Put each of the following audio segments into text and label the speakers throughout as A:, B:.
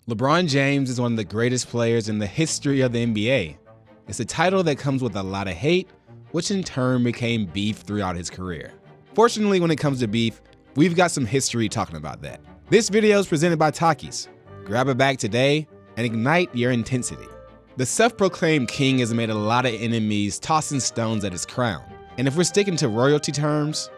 A: LeBron James is one of the greatest players in the history of the NBA. It's a title that comes with a lot of hate, which in turn became beef throughout his career. Fortunately, when it comes to beef, we've got some history talking about that. This video is presented by Takis. Grab a bag today and ignite your intensity. The self-proclaimed king has made a lot of enemies tossing stones at his crown. And if we're sticking to royalty terms,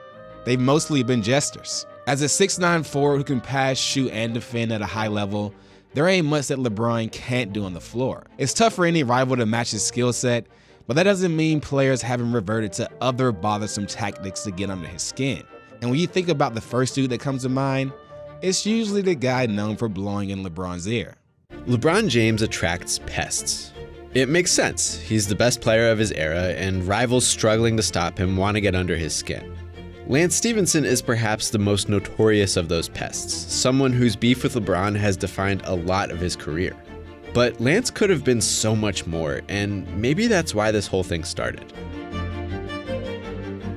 A: they've mostly been jesters. As a 6'9" forward who can pass, shoot, and defend at a high level, there ain't much that LeBron can't do on the floor. It's tough for any rival to match his skill set, but that doesn't mean players haven't reverted to other bothersome tactics to get under his skin. And when you think about the first dude that comes to mind, it's usually the guy known for blowing in LeBron's ear.
B: LeBron James attracts pests. It makes sense. He's the best player of his era, and rivals struggling to stop him want to get under his skin. Lance Stephenson is perhaps the most notorious of those pests, someone whose beef with LeBron has defined a lot of his career. But Lance could have been so much more, and maybe that's why this whole thing started.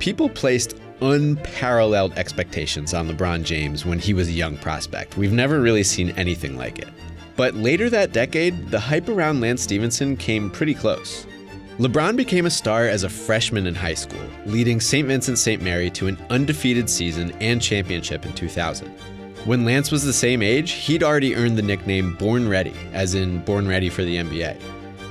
B: People placed unparalleled expectations on LeBron James when he was a young prospect. We've never really seen anything like it. But later that decade, the hype around Lance Stephenson came pretty close. LeBron became a star as a freshman in high school, leading St. Vincent St. Mary to an undefeated season and championship in 2000. When Lance was the same age, he'd already earned the nickname Born Ready, as in born ready for the NBA.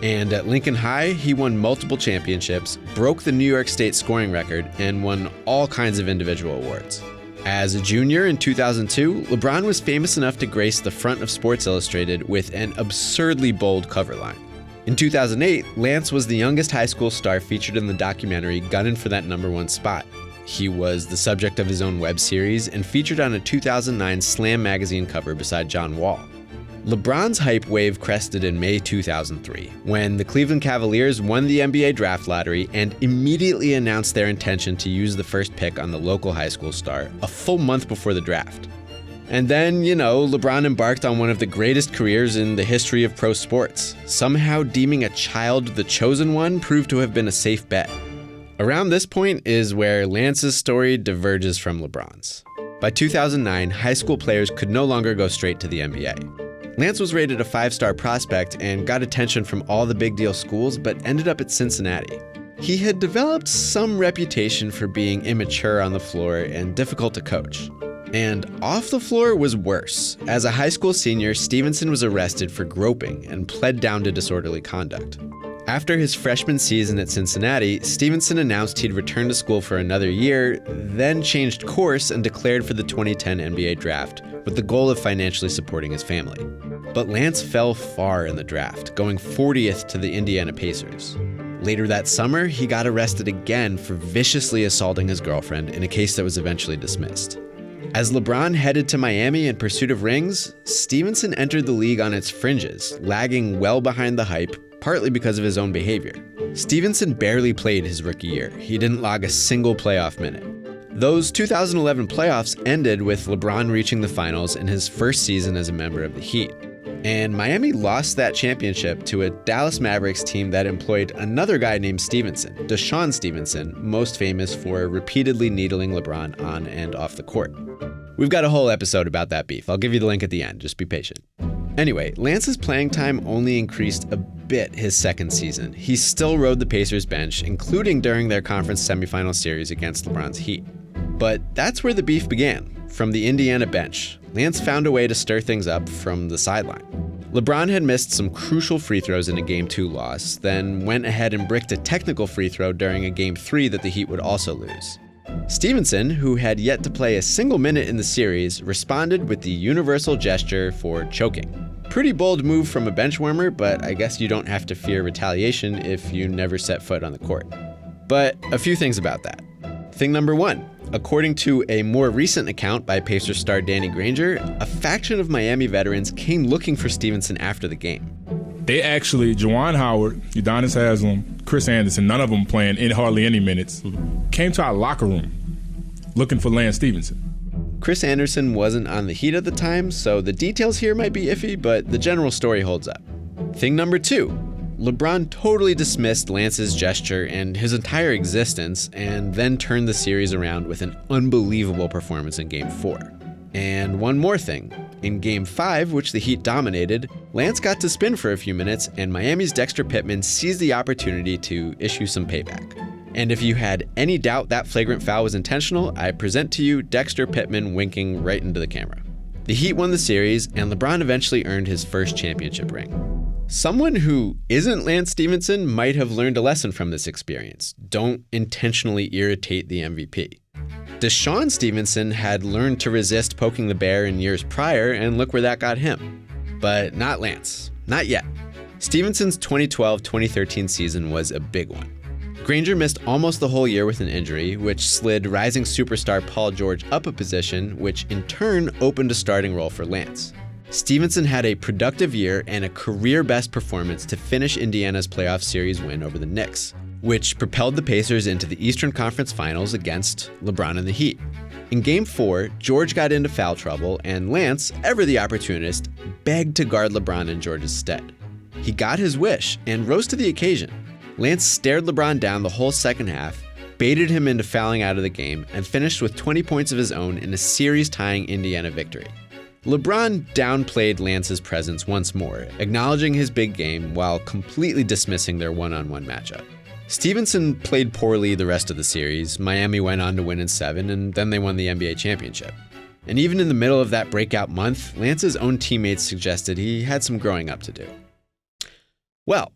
B: And at Lincoln High, he won multiple championships, broke the New York State scoring record, and won all kinds of individual awards. As a junior in 2002, LeBron was famous enough to grace the front of Sports Illustrated with an absurdly bold cover line. In 2008, Lance was the youngest high school star featured in the documentary Gunnin' for That #1 Spot. He was the subject of his own web series and featured on a 2009 Slam magazine cover beside John Wall. LeBron's hype wave crested in May 2003, when the Cleveland Cavaliers won the NBA draft lottery and immediately announced their intention to use the first pick on the local high school star a full month before the draft. And then, LeBron embarked on one of the greatest careers in the history of pro sports. Somehow deeming a child the chosen one proved to have been a safe bet. Around this point is where Lance's story diverges from LeBron's. By 2009, high school players could no longer go straight to the NBA. Lance was rated a 5-star prospect and got attention from all the big deal schools, but ended up at Cincinnati. He had developed some reputation for being immature on the floor and difficult to coach. And off the floor was worse. As a high school senior, Stephenson was arrested for groping and pled down to disorderly conduct. After his freshman season at Cincinnati, Stephenson announced he'd return to school for another year, then changed course and declared for the 2010 NBA draft with the goal of financially supporting his family. But Lance fell far in the draft, going 40th to the Indiana Pacers. Later that summer, he got arrested again for viciously assaulting his girlfriend in a case that was eventually dismissed. As LeBron headed to Miami in pursuit of rings, Stephenson entered the league on its fringes, lagging well behind the hype, partly because of his own behavior. Stephenson barely played his rookie year. He didn't log a single playoff minute. Those 2011 playoffs ended with LeBron reaching the finals in his first season as a member of the Heat. And Miami lost that championship to a Dallas Mavericks team that employed another guy named Stephenson, Deshaun Stephenson, most famous for repeatedly needling LeBron on and off the court. We've got a whole episode about that beef. I'll give you the link at the end, just be patient. Anyway, Lance's playing time only increased a bit his second season. He still rode the Pacers bench, including during their conference semifinal series against LeBron's Heat. But that's where the beef began, from the Indiana bench. Lance found a way to stir things up from the sideline. LeBron had missed some crucial free throws in a Game 2 loss, then went ahead and bricked a technical free throw during a Game 3 that the Heat would also lose. Stephenson, who had yet to play a single minute in the series, responded with the universal gesture for choking. Pretty bold move from a bench warmer, but I guess you don't have to fear retaliation if you never set foot on the court. But a few things about that. Thing number one, according to a more recent account by Pacers star Danny Granger, a faction of Miami veterans came looking for Stephenson after the game.
C: They actually, Juwan Howard, Udonis Haslem, Chris Anderson, none of them playing hardly any minutes, came to our locker room looking for Lance Stephenson.
B: Chris Anderson wasn't on the Heat at the time, so the details here might be iffy, but the general story holds up. Thing number two, LeBron totally dismissed Lance's gesture and his entire existence, and then turned the series around with an unbelievable performance in Game 4. And one more thing, In Game 5, which the Heat dominated, Lance got to spin for a few minutes, and Miami's Dexter Pittman seized the opportunity to issue some payback. And if you had any doubt that flagrant foul was intentional, I present to you Dexter Pittman winking right into the camera. The Heat won the series, and LeBron eventually earned his first championship ring. Someone who isn't Lance Stephenson might have learned a lesson from this experience. Don't intentionally irritate the MVP. Deshaun Stephenson had learned to resist poking the bear in years prior, and look where that got him. But not Lance. Not yet. Stephenson's 2012-2013 season was a big one. Granger missed almost the whole year with an injury, which slid rising superstar Paul George up a position, which in turn opened a starting role for Lance. Stephenson had a productive year and a career-best performance to finish Indiana's playoff series win over the Knicks, which propelled the Pacers into the Eastern Conference Finals against LeBron and the Heat. In Game 4, George got into foul trouble, and Lance, ever the opportunist, begged to guard LeBron in George's stead. He got his wish and rose to the occasion. Lance stared LeBron down the whole second half, baited him into fouling out of the game, and finished with 20 points of his own in a series-tying Indiana victory. LeBron downplayed Lance's presence once more, acknowledging his big game while completely dismissing their one-on-one matchup. Stephenson played poorly the rest of the series. Miami went on to win in 7, and then they won the NBA championship. And even in the middle of that breakout month, Lance's own teammates suggested he had some growing up to do. Well,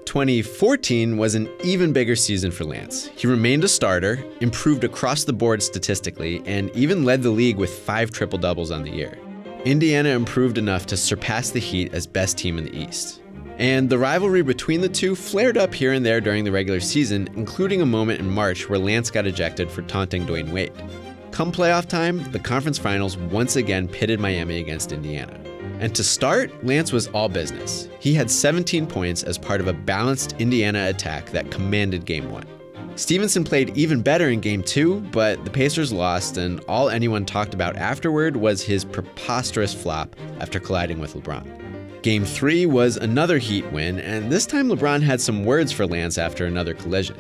B: 2014 was an even bigger season for Lance. He remained a starter, improved across the board statistically, and even led the league with 5 triple-doubles on the year. Indiana improved enough to surpass the Heat as best team in the East. And the rivalry between the two flared up here and there during the regular season, including a moment in March where Lance got ejected for taunting Dwayne Wade. Come playoff time, the conference finals once again pitted Miami against Indiana. And to start, Lance was all business. He had 17 points as part of a balanced Indiana attack that commanded Game 1. Stephenson played even better in Game 2, but the Pacers lost, and all anyone talked about afterward was his preposterous flop after colliding with LeBron. Game 3 was another Heat win, and this time LeBron had some words for Lance after another collision.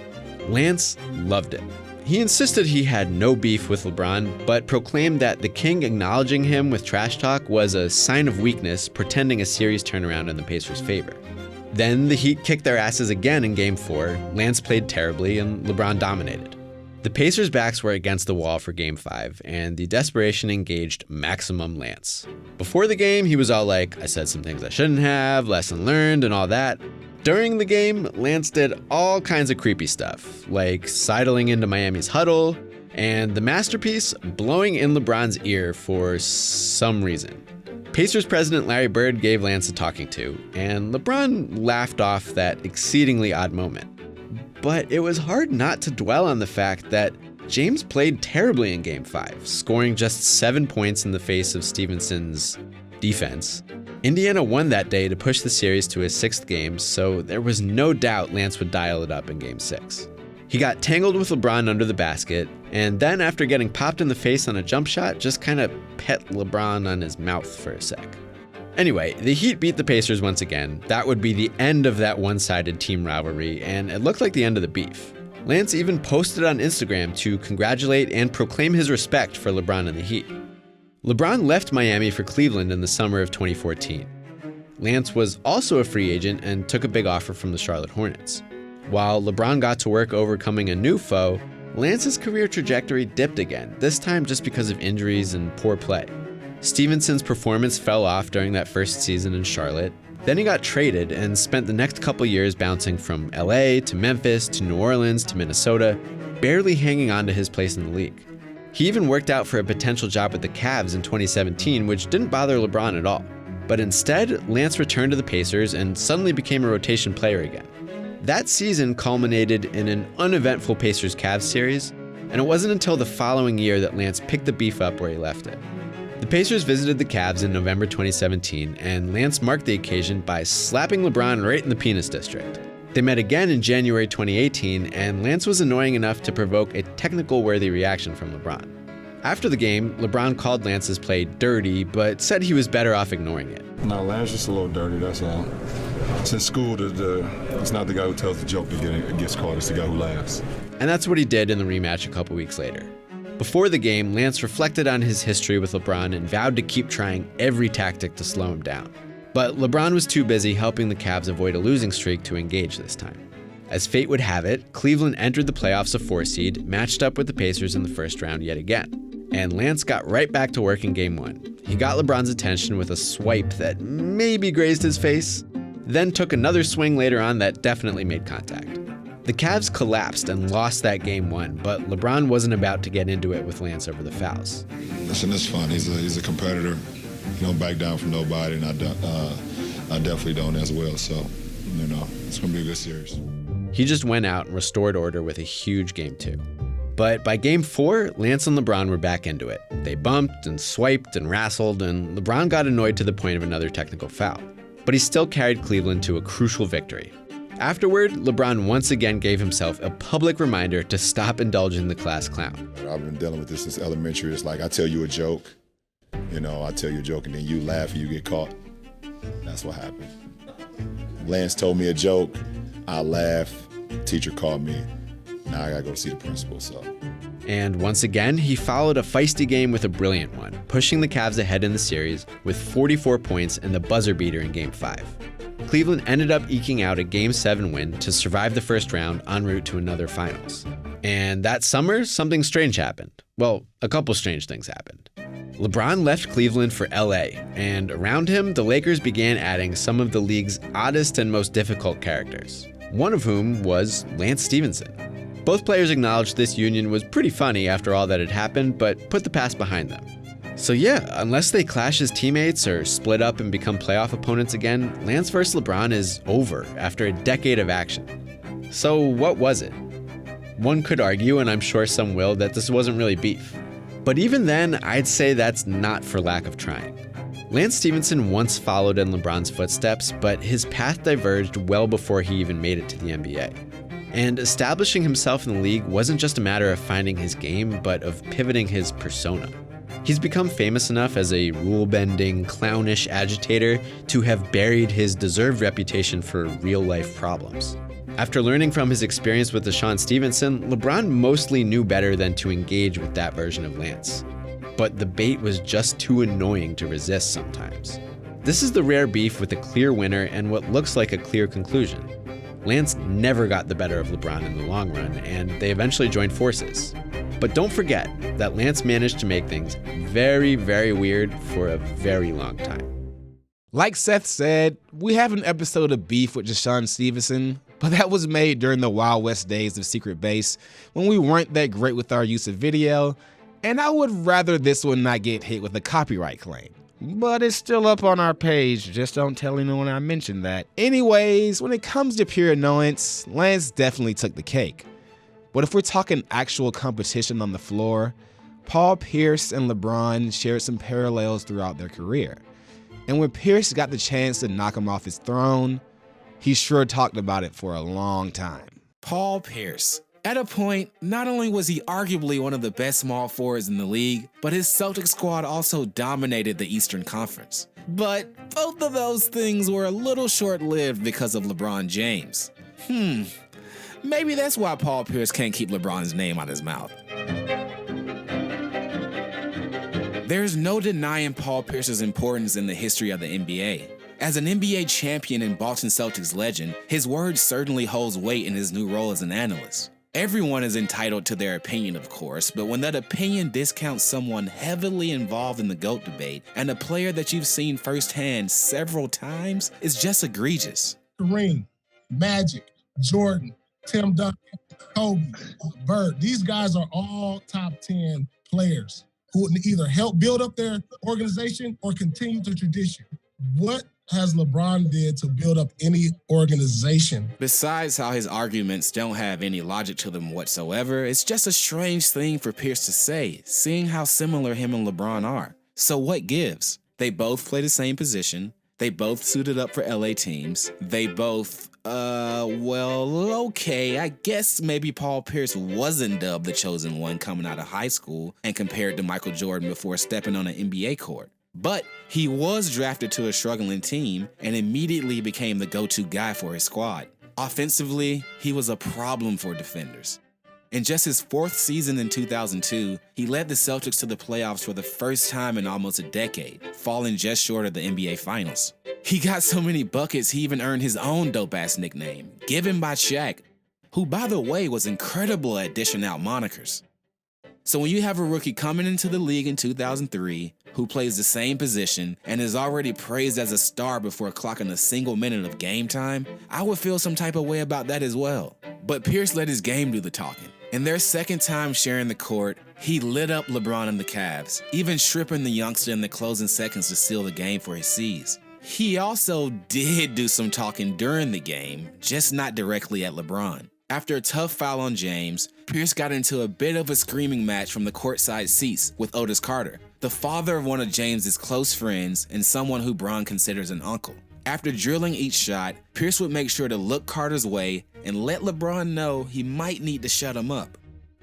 B: Lance loved it. He insisted he had no beef with LeBron, but proclaimed that the King acknowledging him with trash talk was a sign of weakness, pretending a series turnaround in the Pacers' favor. Then the Heat kicked their asses again in Game 4, Lance played terribly, and LeBron dominated. The Pacers' backs were against the wall for Game 5, and the desperation engaged maximum Lance. Before the game, he was all like, I said some things I shouldn't have, lesson learned, and all that. During the game, Lance did all kinds of creepy stuff, like sidling into Miami's huddle, and the masterpiece, blowing in LeBron's ear for some reason. Pacers president Larry Bird gave Lance a talking to, and LeBron laughed off that exceedingly odd moment. But it was hard not to dwell on the fact that James played terribly in Game 5, scoring just 7 points in the face of Stephenson's defense. Indiana won that day to push the series to his 6th game, so there was no doubt Lance would dial it up in Game 6. He got tangled with LeBron under the basket, and then after getting popped in the face on a jump shot, just kind of pet LeBron on his mouth for a sec. Anyway, the Heat beat the Pacers once again. That would be the end of that one-sided team rivalry, and it looked like the end of the beef. Lance even posted on Instagram to congratulate and proclaim his respect for LeBron and the Heat. LeBron left Miami for Cleveland in the summer of 2014. Lance was also a free agent and took a big offer from the Charlotte Hornets. While LeBron got to work overcoming a new foe, Lance's career trajectory dipped again, this time just because of injuries and poor play. Stephenson's performance fell off during that first season in Charlotte. Then he got traded and spent the next couple years bouncing from LA to Memphis to New Orleans to Minnesota, barely hanging on to his place in the league. He even worked out for a potential job with the Cavs in 2017, which didn't bother LeBron at all. But instead, Lance returned to the Pacers and suddenly became a rotation player again. That season culminated in an uneventful Pacers-Cavs series, and it wasn't until the following year that Lance picked the beef up where he left it. The Pacers visited the Cavs in November 2017, and Lance marked the occasion by slapping LeBron right in the penis district. They met again in January 2018, and Lance was annoying enough to provoke a technical-worthy reaction from LeBron. After the game, LeBron called Lance's play dirty, but said he was better off ignoring it.
D: No, Lance just a little dirty, that's all. Since school, it's not the guy who tells the joke that gets caught, it's the guy who laughs.
B: And that's what he did in the rematch a couple weeks later. Before the game, Lance reflected on his history with LeBron and vowed to keep trying every tactic to slow him down. But LeBron was too busy helping the Cavs avoid a losing streak to engage this time. As fate would have it, Cleveland entered the playoffs a 4 seed, matched up with the Pacers in the first round yet again. And Lance got right back to work in Game 1. He got LeBron's attention with a swipe that maybe grazed his face, then took another swing later on that definitely made contact. The Cavs collapsed and lost that Game 1, but LeBron wasn't about to get into it with Lance over the fouls.
D: Listen, it's fun. He's a competitor. He don't back down from nobody, and I definitely don't as well. So, it's going to be a good series.
B: He just went out and restored order with a huge Game 2. But by Game 4, Lance and LeBron were back into it. They bumped and swiped and wrestled, and LeBron got annoyed to the point of another technical foul. But he still carried Cleveland to a crucial victory. Afterward, LeBron once again gave himself a public reminder to stop indulging the class clown.
D: I've been dealing with this since elementary. It's like I tell you a joke, I tell you a joke and then you laugh and you get caught. That's what happened. Lance told me a joke, I laughed, teacher called me. Now I gotta go see the principal, so.
B: And once again, he followed a feisty game with a brilliant one, pushing the Cavs ahead in the series with 44 points and the buzzer beater in Game 5. Cleveland ended up eking out a Game 7 win to survive the first round en route to another finals. And that summer, something strange happened. Well, a couple strange things happened. LeBron left Cleveland for LA, and around him, the Lakers began adding some of the league's oddest and most difficult characters, one of whom was Lance Stephenson. Both players acknowledged this union was pretty funny after all that had happened, but put the past behind them. So yeah, unless they clash as teammates or split up and become playoff opponents again, Lance vs. LeBron is over after a decade of action. So what was it? One could argue, and I'm sure some will, that this wasn't really beef. But even then, I'd say that's not for lack of trying. Lance Stephenson once followed in LeBron's footsteps, but his path diverged well before he even made it to the NBA. And establishing himself in the league wasn't just a matter of finding his game, but of pivoting his persona. He's become famous enough as a rule-bending, clownish agitator to have buried his deserved reputation for real-life problems. After learning from his experience with Deshaun Stephenson, LeBron mostly knew better than to engage with that version of Lance. But the bait was just too annoying to resist sometimes. This is the rare beef with a clear winner and what looks like a clear conclusion. Lance never got the better of LeBron in the long run, and they eventually joined forces. But don't forget that Lance managed to make things very, very weird for a very long time.
A: Like Seth said, we have an episode of beef with Deshaun Stephenson, but that was made during the Wild West days of Secret Base when we weren't that great with our use of video, and I would rather this one not get hit with a copyright claim. But it's still up on our page, just don't tell anyone I mentioned that. Anyways, when it comes to pure annoyance, Lance definitely took the cake. But if we're talking actual competition on the floor, Paul Pierce and LeBron shared some parallels throughout their career. And when Pierce got the chance to knock him off his throne, he sure talked about it for a long time.
E: Paul Pierce. At a point, not only was he arguably one of the best small forwards in the league, but his Celtics squad also dominated the Eastern Conference. But both of those things were a little short-lived because of LeBron James. Maybe that's why Paul Pierce can't keep LeBron's name out his mouth. There's no denying Paul Pierce's importance in the history of the NBA. As an NBA champion and Boston Celtics legend, his word certainly holds weight in his new role as an analyst. Everyone is entitled to their opinion, of course, but when that opinion discounts someone heavily involved in the GOAT debate and a player that you've seen firsthand several times, it's just egregious.
F: Kareem, Magic, Jordan, Tim Duncan, Kobe, Bird. These guys are all top 10 players who would either help build up their organization or continue the tradition. What has LeBron did to build up any organization?
E: Besides how his arguments don't have any logic to them whatsoever, it's just a strange thing for Pierce to say, seeing how similar him and LeBron are. So what gives? They both play the same position. They both suited up for LA teams. They both, okay, I guess maybe Paul Pierce wasn't dubbed the chosen one coming out of high school and compared to Michael Jordan before stepping on an NBA court. But he was drafted to a struggling team and immediately became the go-to guy for his squad. Offensively, he was a problem for defenders. In just his 4th season in 2002, he led the Celtics to the playoffs for the first time in almost a decade, falling just short of the NBA Finals. He got so many buckets he even earned his own dope-ass nickname, given by Shaq, who, by the way, was incredible at dishing out monikers. So when you have a rookie coming into the league in 2003, who plays the same position and is already praised as a star before clocking a single minute of game time, I would feel some type of way about that as well. But Pierce let his game do the talking. In their second time sharing the court, he lit up LeBron and the Cavs, even stripping the youngster in the closing seconds to seal the game for his C's. He also did do some talking during the game, just not directly at LeBron. After a tough foul on James, Pierce got into a bit of a screaming match from the courtside seats with Otis Carter, the father of one of James's close friends and someone who Bron considers an uncle. After drilling each shot, Pierce would make sure to look Carter's way and let LeBron know he might need to shut him up.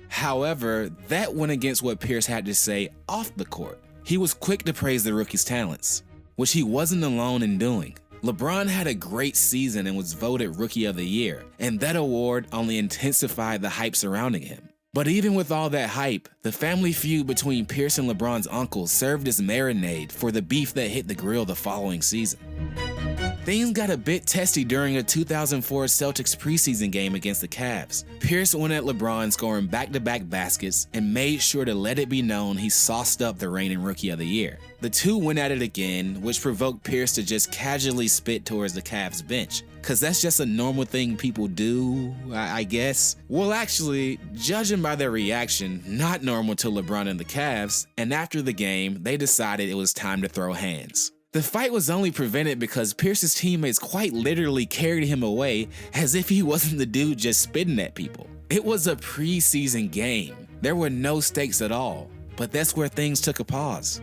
E: However, that went against what Pierce had to say off the court. He was quick to praise the rookie's talents, which he wasn't alone in doing. LeBron had a great season and was voted Rookie of the Year, and that award only intensified the hype surrounding him. But even with all that hype, the family feud between Pierce and LeBron's uncle served as marinade for the beef that hit the grill the following season. Things got a bit testy during a 2004 Celtics preseason game against the Cavs. Pierce went at LeBron scoring back-to-back baskets and made sure to let it be known he sauced up the reigning Rookie of the Year. The two went at it again, which provoked Pierce to just casually spit towards the Cavs bench. Cause that's just a normal thing people do, I guess. Well, actually, judging by their reaction, not normal to LeBron and the Cavs, and after the game, they decided it was time to throw hands. The fight was only prevented because Pierce's teammates quite literally carried him away as if he wasn't the dude just spitting at people. It was a preseason game. There were no stakes at all, but that's where things took a pause.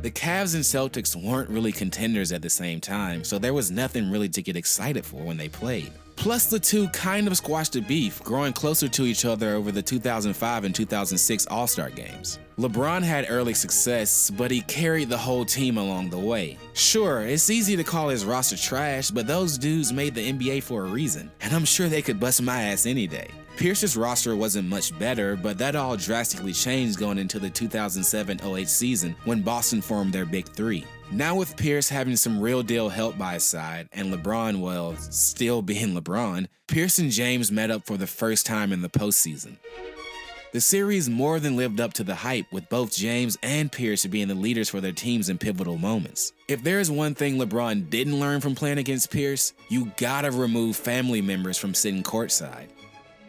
E: The Cavs and Celtics weren't really contenders at the same time, so there was nothing really to get excited for when they played. Plus, the two kind of squashed the beef, growing closer to each other over the 2005 and 2006 All-Star games. LeBron had early success, but he carried the whole team along the way. Sure, it's easy to call his roster trash, but those dudes made the NBA for a reason, and I'm sure they could bust my ass any day. Pierce's roster wasn't much better, but that all drastically changed going into the 2007-08 season when Boston formed their Big Three. Now with Pierce having some real deal help by his side, and LeBron, well, still being LeBron, Pierce and James met up for the first time in the postseason. The series more than lived up to the hype, with both James and Pierce being the leaders for their teams in pivotal moments. If there's one thing LeBron didn't learn from playing against Pierce, you gotta remove family members from sitting courtside.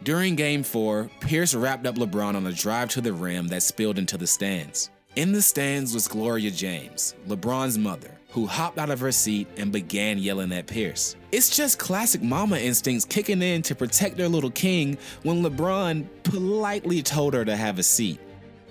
E: During Game 4, Pierce wrapped up LeBron on a drive to the rim that spilled into the stands. In the stands was Gloria James, LeBron's mother, who hopped out of her seat and began yelling at Pierce. It's just classic mama instincts kicking in to protect their little king when LeBron politely told her to have a seat.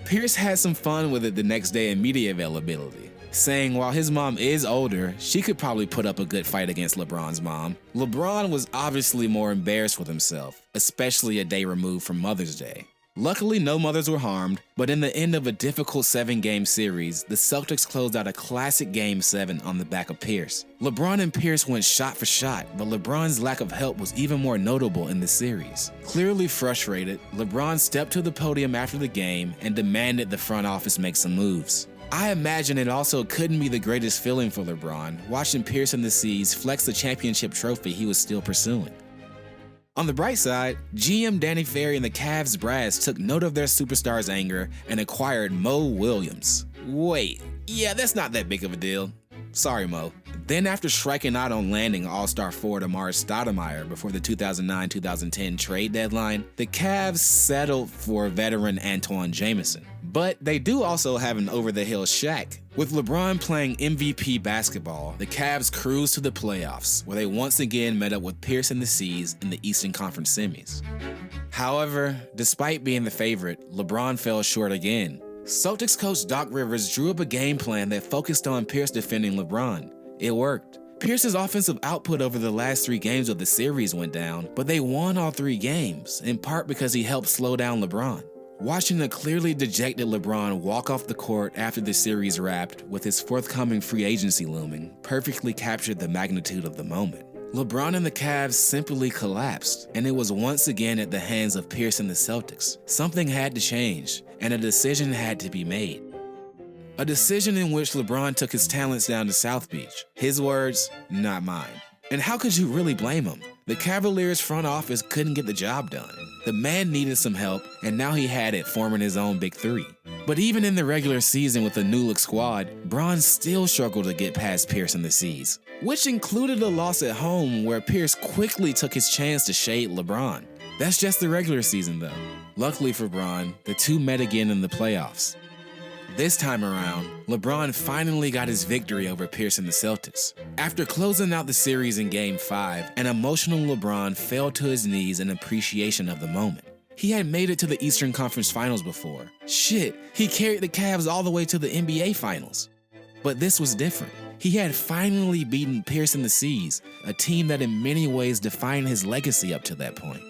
E: Pierce had some fun with it the next day in media availability, saying while his mom is older, she could probably put up a good fight against LeBron's mom. LeBron was obviously more embarrassed with himself, especially a day removed from Mother's Day. Luckily, no mothers were harmed, but in the end of a difficult 7-game series, the Celtics closed out a classic Game 7 on the back of Pierce. LeBron and Pierce went shot for shot, but LeBron's lack of help was even more notable in the series. Clearly frustrated, LeBron stepped to the podium after the game and demanded the front office make some moves. I imagine it also couldn't be the greatest feeling for LeBron, watching Pierce and the C's flex the championship trophy he was still pursuing. On the bright side, GM Danny Ferry and the Cavs brass took note of their superstar's anger and acquired Mo Williams. Wait, yeah, that's not that big of a deal. Sorry, Mo. Then after striking out on landing All-Star forward Amari Stoudemire before the 2009-2010 trade deadline, the Cavs settled for veteran Antoine Jamison. But they do also have an over-the-hill Shaq. With LeBron playing MVP basketball, the Cavs cruised to the playoffs, where they once again met up with Pierce and the C's in the Eastern Conference semis. However, despite being the favorite, LeBron fell short again. Celtics coach Doc Rivers drew up a game plan that focused on Pierce defending LeBron. It worked. Pierce's offensive output over the last 3 games of the series went down, but they won all 3 games, in part because he helped slow down LeBron. Watching a clearly dejected LeBron walk off the court after the series wrapped, with his forthcoming free agency looming, perfectly captured the magnitude of the moment. LeBron and the Cavs simply collapsed, and it was once again at the hands of Pierce and the Celtics. Something had to change, and a decision had to be made. A decision in which LeBron took his talents down to South Beach. His words, not mine. And how could you really blame him? The Cavaliers front office couldn't get the job done. The man needed some help, and now he had it forming his own big three. But even in the regular season with the new-look squad, Bron still struggled to get past Pierce and the C's, which included a loss at home where Pierce quickly took his chance to shade LeBron. That's just the regular season though. Luckily for Bron, the two met again in the playoffs. This time around, LeBron finally got his victory over Pierce and the Celtics. After closing out the series in Game 5, an emotional LeBron fell to his knees in appreciation of the moment. He had made it to the Eastern Conference Finals before. Shit, he carried the Cavs all the way to the NBA Finals. But this was different. He had finally beaten Pierce and the C's, a team that in many ways defined his legacy up to that point.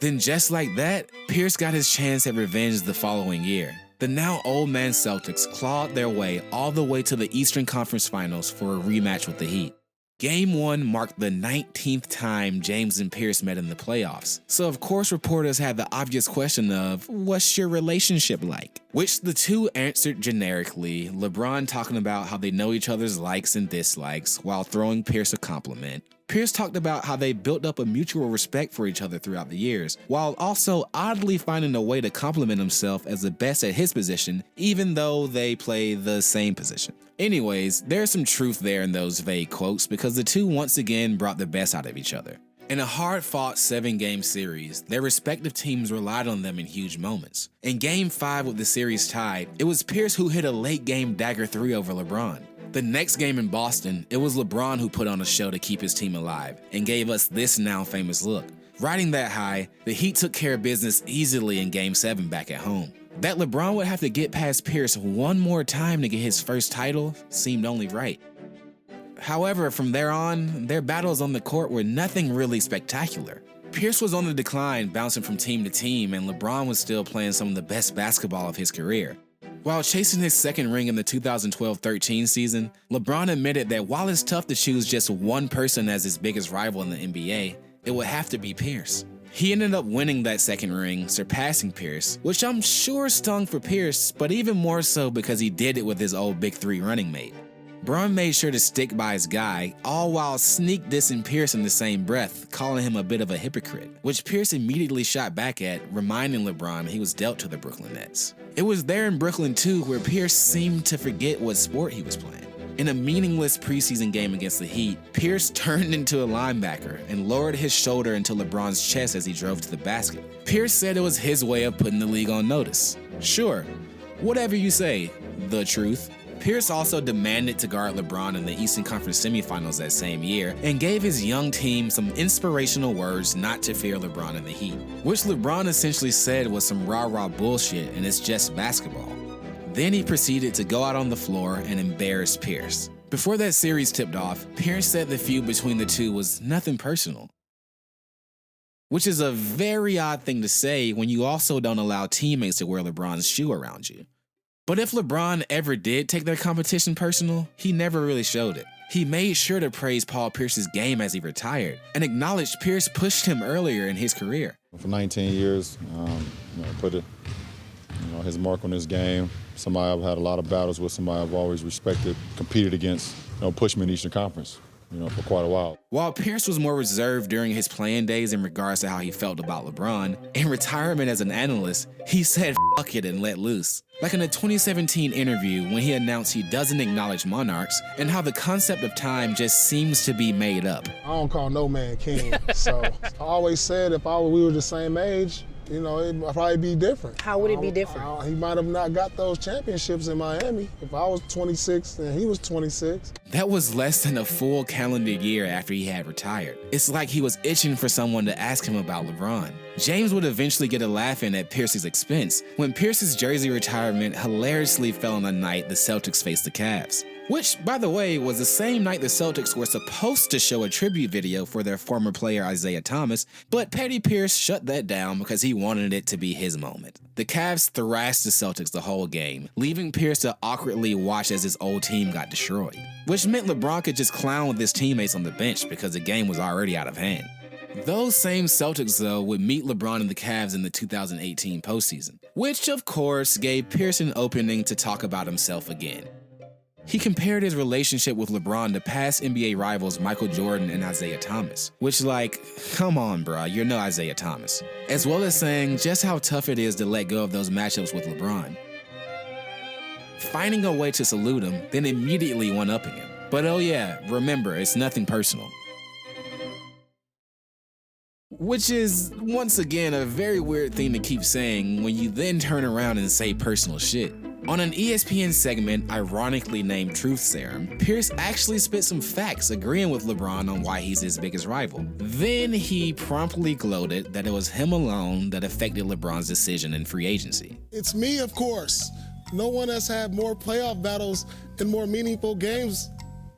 E: Then just like that, Pierce got his chance at revenge the following year. The now old man Celtics clawed their way all the way to the Eastern Conference Finals for a rematch with the Heat. Game 1 marked the 19th time James and Pierce met in the playoffs. So of course reporters had the obvious question of, what's your relationship like? Which the two answered generically, LeBron talking about how they know each other's likes and dislikes while throwing Pierce a compliment. Pierce talked about how they built up a mutual respect for each other throughout the years, while also oddly finding a way to compliment himself as the best at his position, even though they play the same position. Anyways, there's some truth there in those vague quotes because the two once again brought the best out of each other. In a hard-fought 7-game series, their respective teams relied on them in huge moments. In Game 5 with the series tied, it was Pierce who hit a late-game dagger 3 over LeBron. The next game in Boston, it was LeBron who put on a show to keep his team alive and gave us this now famous look. Riding that high, the Heat took care of business easily in Game 7 back at home. That LeBron would have to get past Pierce one more time to get his first title seemed only right. However, from there on, their battles on the court were nothing really spectacular. Pierce was on the decline, bouncing from team to team, and LeBron was still playing some of the best basketball of his career. While chasing his second ring in the 2012-13 season, LeBron admitted that while it's tough to choose just one person as his biggest rival in the NBA, it would have to be Pierce. He ended up winning that second ring, surpassing Pierce, which I'm sure stung for Pierce, but even more so because he did it with his old Big Three running mate. Bron made sure to stick by his guy, all while sneak dissing Pierce in the same breath, calling him a bit of a hypocrite, which Pierce immediately shot back at, reminding LeBron he was dealt to the Brooklyn Nets. It was there in Brooklyn too where Pierce seemed to forget what sport he was playing. In a meaningless preseason game against the Heat, Pierce turned into a linebacker and lowered his shoulder into LeBron's chest as he drove to the basket. Pierce said it was his way of putting the league on notice. Sure, whatever you say, the truth. Pierce also demanded to guard LeBron in the Eastern Conference semifinals that same year and gave his young team some inspirational words not to fear LeBron and the Heat, which LeBron essentially said was some rah-rah bullshit and it's just basketball. Then he proceeded to go out on the floor and embarrass Pierce. Before that series tipped off, Pierce said the feud between the two was nothing personal, which is a very odd thing to say when you also don't allow teammates to wear LeBron's shoe around you. But if LeBron ever did take their competition personal, he never really showed it. He made sure to praise Paul Pierce's game as he retired and acknowledged Pierce pushed him earlier in his career.
G: For 19 years, put his mark on his game. Somebody I've had a lot of battles with, somebody I've always respected, competed against, pushed me in the Eastern Conference, for quite a while.
E: While Pierce was more reserved during his playing days in regards to how he felt about LeBron, in retirement as an analyst, he said fuck it and let loose. Like in a 2017 interview when he announced he doesn't acknowledge monarchs and how the concept of time just seems to be made up.
H: I don't call no man king, so I always said if we were the same age, it'd probably be different.
I: How would it be different?
H: He might have not got those championships in Miami. If I was 26 and he was 26.
E: That was less than a full calendar year after he had retired. It's like he was itching for someone to ask him about LeBron. James would eventually get a laugh in at Pierce's expense when Pierce's jersey retirement hilariously fell on the night the Celtics faced the Cavs. Which, by the way, was the same night the Celtics were supposed to show a tribute video for their former player Isaiah Thomas, but Petty Pierce shut that down because he wanted it to be his moment. The Cavs thrashed the Celtics the whole game, leaving Pierce to awkwardly watch as his old team got destroyed, which meant LeBron could just clown with his teammates on the bench because the game was already out of hand. Those same Celtics, though, would meet LeBron and the Cavs in the 2018 postseason, which, of course, gave Pierce an opening to talk about himself again. He compared his relationship with LeBron to past NBA rivals Michael Jordan and Isaiah Thomas, which, like, come on, bruh, you're no Isaiah Thomas, as well as saying just how tough it is to let go of those matchups with LeBron. Finding a way to salute him, then immediately one-upping him. But oh yeah, remember, it's nothing personal. Which is, once again, a very weird thing to keep saying when you then turn around and say personal shit. On an ESPN segment ironically named Truth Serum, Pierce actually spit some facts agreeing with LeBron on why he's his biggest rival. Then he promptly gloated that it was him alone that affected LeBron's decision in free agency.
H: It's me, of course. No one has had more playoff battles and more meaningful games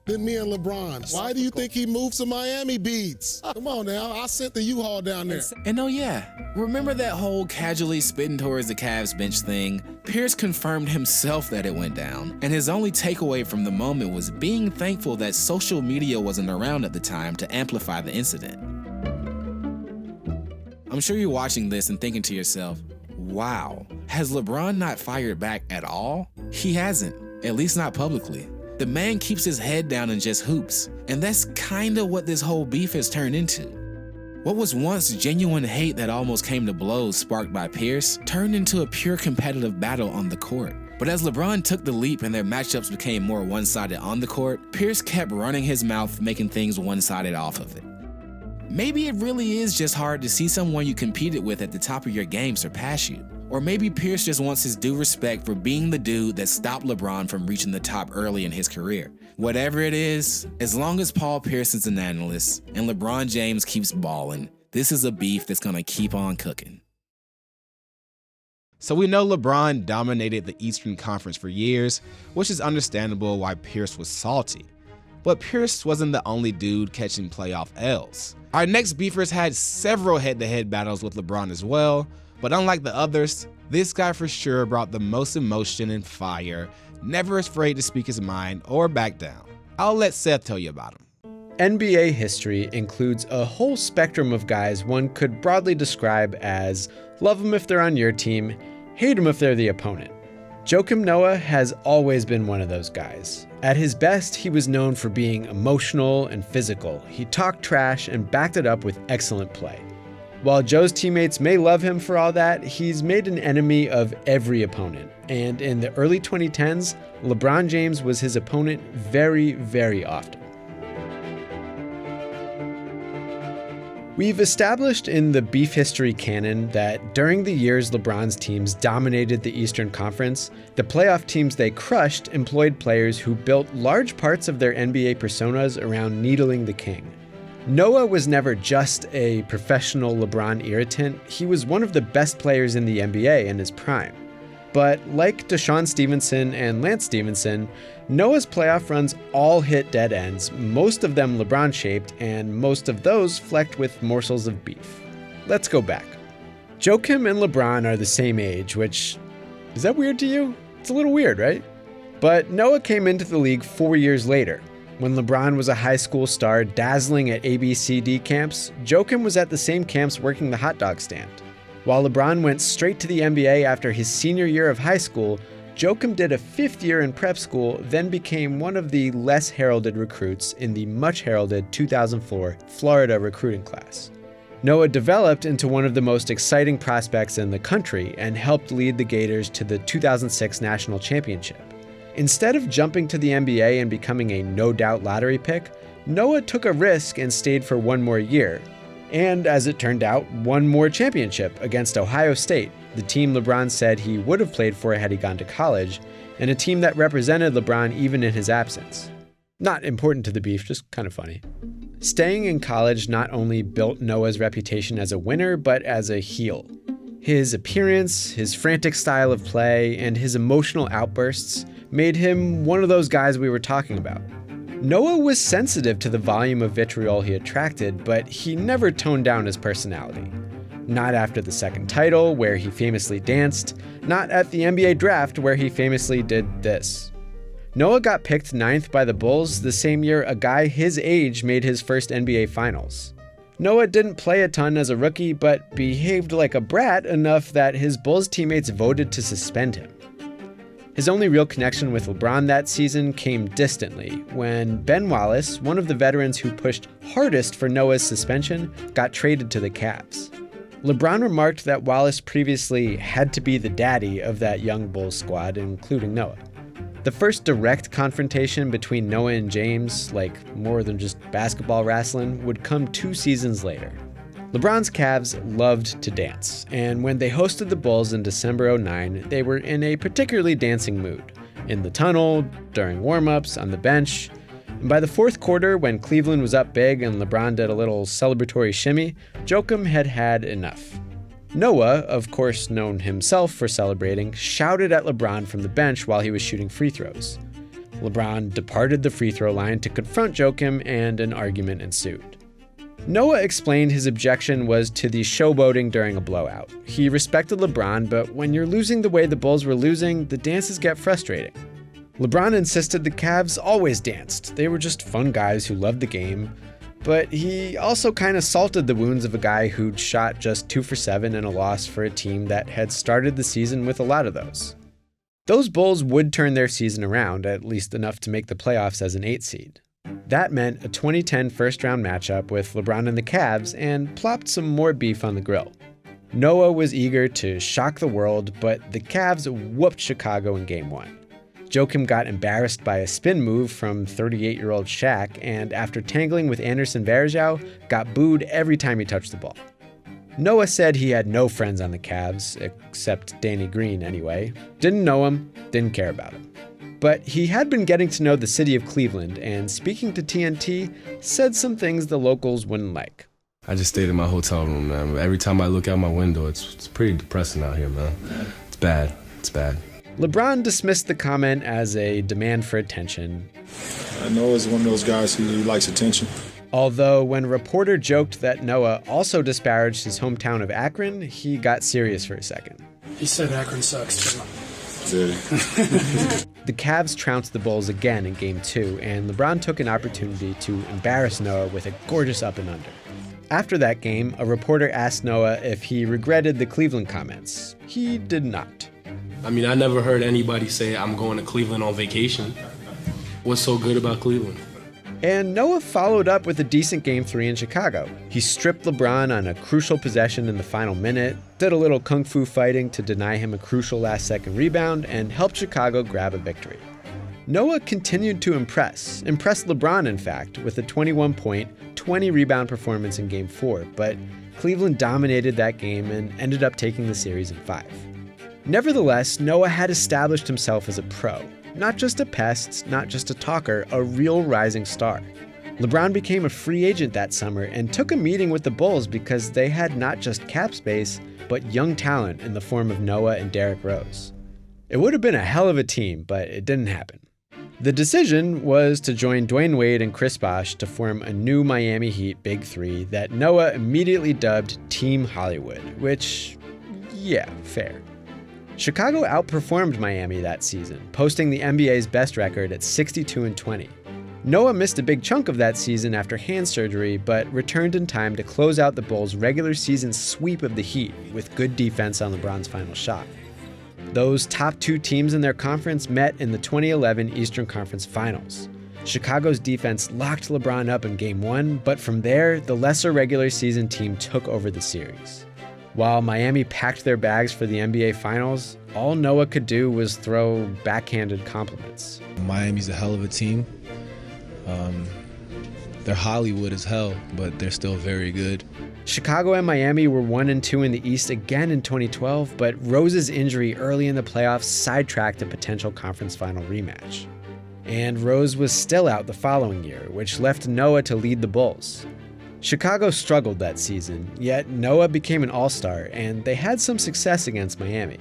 H: than me and LeBron. Why do you think he moved to Miami Beats? Come on now, I sent the U-Haul down there.
E: And oh yeah, remember that whole casually spitting towards the Cavs bench thing? Pierce confirmed himself that it went down, and his only takeaway from the moment was being thankful that social media wasn't around at the time to amplify the incident. I'm sure you're watching this and thinking to yourself, wow, has LeBron not fired back at all? He hasn't, at least not publicly. The man keeps his head down and just hoops, and that's kinda what this whole beef has turned into. What was once genuine hate that almost came to blows sparked by Pierce turned into a pure competitive battle on the court. But as LeBron took the leap and their matchups became more one-sided on the court, Pierce kept running his mouth, making things one-sided off of it. Maybe it really is just hard to see someone you competed with at the top of your game surpass you. Or maybe Pierce just wants his due respect for being the dude that stopped LeBron from reaching the top early in his career. Whatever it is, as long as Paul Pierce is an analyst and LeBron James keeps balling, this is a beef that's gonna keep on cooking.
A: So we know LeBron dominated the Eastern Conference for years, which is understandable why Pierce was salty. But Pierce wasn't the only dude catching playoff L's. Our next beefers had several head-to-head battles with LeBron as well, but unlike the others, this guy for sure brought the most emotion and fire, never afraid to speak his mind or back down. I'll let Seth tell you about him.
B: NBA history includes a whole spectrum of guys one could broadly describe as love them if they're on your team, hate them if they're the opponent. Joakim Noah has always been one of those guys. At his best, he was known for being emotional and physical. He talked trash and backed it up with excellent play. While Joe's teammates may love him for all that, he's made an enemy of every opponent. And in the early 2010s, LeBron James was his opponent very, very often. We've established in the beef history canon that during the years LeBron's teams dominated the Eastern Conference, the playoff teams they crushed employed players who built large parts of their NBA personas around needling the king. Noah was never just a professional LeBron irritant, he was one of the best players in the NBA in his prime. But like Deshaun Stephenson and Lance Stephenson, Noah's playoff runs all hit dead ends, most of them LeBron-shaped, and most of those flecked with morsels of beef. Let's go back. Joakim and LeBron are the same age, which, is that weird to you? It's a little weird, right? But Noah came into the league 4 years later. When LeBron was a high school star dazzling at ABCD camps, Joakim was at the same camps working the hot dog stand. While LeBron went straight to the NBA after his senior year of high school, Joakim did a 5th year in prep school, then became one of the less heralded recruits in the much heralded 2004 Florida recruiting class. Noah developed into one of the most exciting prospects in the country and helped lead the Gators to the 2006 national championship. Instead of jumping to the NBA and becoming a no-doubt lottery pick, Noah took a risk and stayed for one more year. And as it turned out, one more championship against Ohio State, the team LeBron said he would have played for had he gone to college, and a team that represented LeBron even in his absence. Not important to the beef, just kind of funny. Staying in college not only built Noah's reputation as a winner, but as a heel. His appearance, his frantic style of play, and his emotional outbursts made him one of those guys we were talking about. Noah was sensitive to the volume of vitriol he attracted, but he never toned down his personality. Not after the second title, where he famously danced, not at the NBA draft, where he famously did this. Noah got picked 9th by the Bulls the same year a guy his age made his first NBA Finals. Noah didn't play a ton as a rookie, but behaved like a brat enough that his Bulls teammates voted to suspend him. His only real connection with LeBron that season came distantly, when Ben Wallace, one of the veterans who pushed hardest for Noah's suspension, got traded to the Cavs. LeBron remarked that Wallace previously had to be the daddy of that young Bulls squad, including Noah. The first direct confrontation between Noah and James, like more than just basketball wrestling, would come 2 seasons later. LeBron's Cavs loved to dance, and when they hosted the Bulls in December '09, they were in a particularly dancing mood. In the tunnel, during warm-ups, on the bench. And by the 4th quarter, when Cleveland was up big and LeBron did a little celebratory shimmy, Joakim had had enough. Noah, of course known himself for celebrating, shouted at LeBron from the bench while he was shooting free throws. LeBron departed the free throw line to confront Joakim, and an argument ensued. Noah explained his objection was to the showboating during a blowout. He respected LeBron, but when you're losing the way the Bulls were losing, the dances get frustrating. LeBron insisted the Cavs always danced. They were just fun guys who loved the game. But he also kind of salted the wounds of a guy who'd shot just 2 for 7 in a loss for a team that had started the season with a lot of those. Those Bulls would turn their season around, at least enough to make the playoffs as an 8 seed. That meant a 2010 first-round matchup with LeBron and the Cavs, and plopped some more beef on the grill. Noah was eager to shock the world, but the Cavs whooped Chicago in Game 1. Joakim got embarrassed by a spin move from 38-year-old Shaq, and after tangling with Anderson Varejao, got booed every time he touched the ball. Noah said he had no friends on the Cavs, except Danny Green anyway. Didn't know him, didn't care about him. But he had been getting to know the city of Cleveland, and speaking to TNT, said some things the locals wouldn't like.
I: I just stayed in my hotel room, man. Every time I look out my window, it's pretty depressing out here, man. It's bad. It's bad.
B: LeBron dismissed the comment as a demand for attention.
G: I know he's one of those guys who likes attention.
B: Although when a reporter joked that Noah also disparaged his hometown of Akron, he got serious for a second.
J: He said Akron sucks too.
G: Did he?
B: The Cavs trounced the Bulls again in Game 2, and LeBron took an opportunity to embarrass Noah with a gorgeous up and under. After that game, a reporter asked Noah if he regretted the Cleveland comments. He did not.
J: I mean, I never heard anybody say, I'm going to Cleveland on vacation. What's so good about Cleveland?
B: And Noah followed up with a decent Game 3 in Chicago. He stripped LeBron on a crucial possession in the final minute, did a little kung fu fighting to deny him a crucial last-second rebound, and helped Chicago grab a victory. Noah continued to impress LeBron in fact, with a 21-point, 20-rebound performance in Game 4, but Cleveland dominated that game and ended up taking the series in 5. Nevertheless, Noah had established himself as a pro. Not just a pest, not just a talker, a real rising star. LeBron became a free agent that summer and took a meeting with the Bulls because they had not just cap space, but young talent in the form of Noah and Derrick Rose. It would have been a hell of a team, but it didn't happen. The decision was to join Dwayne Wade and Chris Bosh to form a new Miami Heat Big Three that Noah immediately dubbed Team Hollywood, which, yeah, fair. Chicago outperformed Miami that season, posting the NBA's best record at 62-20. Noah missed a big chunk of that season after hand surgery, but returned in time to close out the Bulls' regular season sweep of the Heat with good defense on LeBron's final shot. Those top 2 teams in their conference met in the 2011 Eastern Conference Finals. Chicago's defense locked LeBron up in Game 1, but from there, the lesser regular season team took over the series. While Miami packed their bags for the NBA Finals, all Noah could do was throw backhanded compliments.
K: Miami's a hell of a team. They're Hollywood as hell, but they're still very good.
B: Chicago and Miami were 1-2 in the East again in 2012, but Rose's injury early in the playoffs sidetracked a potential conference final rematch. And Rose was still out the following year, which left Noah to lead the Bulls. Chicago struggled that season, yet Noah became an all-star, and they had some success against Miami.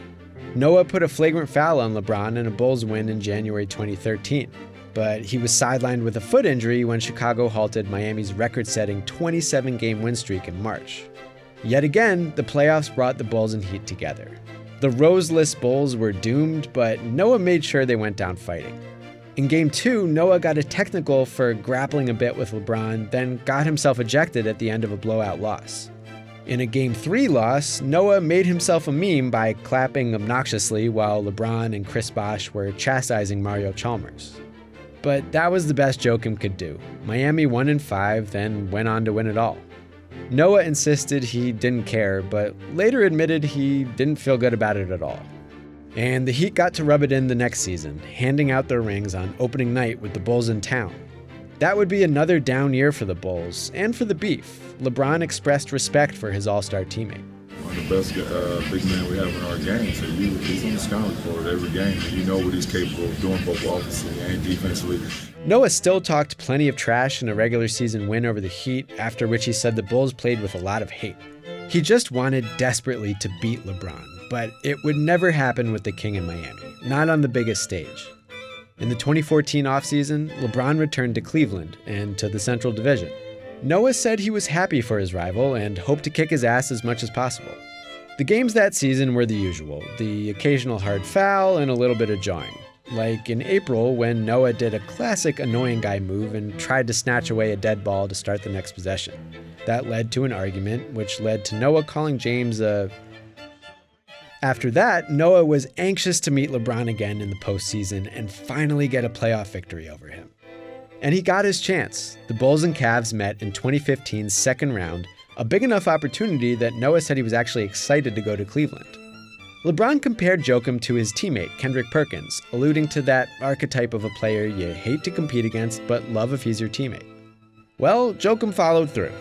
B: Noah put a flagrant foul on LeBron in a Bulls win in January 2013, but he was sidelined with a foot injury when Chicago halted Miami's record-setting 27-game win streak in March. Yet again, the playoffs brought the Bulls and Heat together. The Roseless Bulls were doomed, but Noah made sure they went down fighting. In Game 2, Noah got a technical for grappling a bit with LeBron, then got himself ejected at the end of a blowout loss. In a Game 3 loss, Noah made himself a meme by clapping obnoxiously while LeBron and Chris Bosh were chastising Mario Chalmers. But that was the best Joakim could do. Miami won in 5, then went on to win it all. Noah insisted he didn't care, but later admitted he didn't feel good about it at all. And the Heat got to rub it in the next season, handing out their rings on opening night with the Bulls in town. That would be another down year for the Bulls, and for the beef. LeBron expressed respect for his all-star teammate.
G: One of the best big men we have in our game, so he's on the scouting report every game, and you know what he's capable of doing both offensively and defensively.
B: Noah still talked plenty of trash in a regular season win over the Heat, after which he said the Bulls played with a lot of hate. He just wanted desperately to beat LeBron, but it would never happen with the King in Miami, not on the biggest stage. In the 2014 offseason, LeBron returned to Cleveland and to the Central Division. Noah said he was happy for his rival and hoped to kick his ass as much as possible. The games that season were the usual, the occasional hard foul and a little bit of jawing. Like in April when Noah did a classic annoying guy move and tried to snatch away a dead ball to start the next possession. That led to an argument, which led to Noah calling James a... After that, Noah was anxious to meet LeBron again in the postseason and finally get a playoff victory over him. And he got his chance. The Bulls and Cavs met in 2015's second round, a big enough opportunity that Noah said he was actually excited to go to Cleveland. LeBron compared Joakim to his teammate, Kendrick Perkins, alluding to that archetype of a player you hate to compete against but love if he's your teammate. Well, Joakim followed through.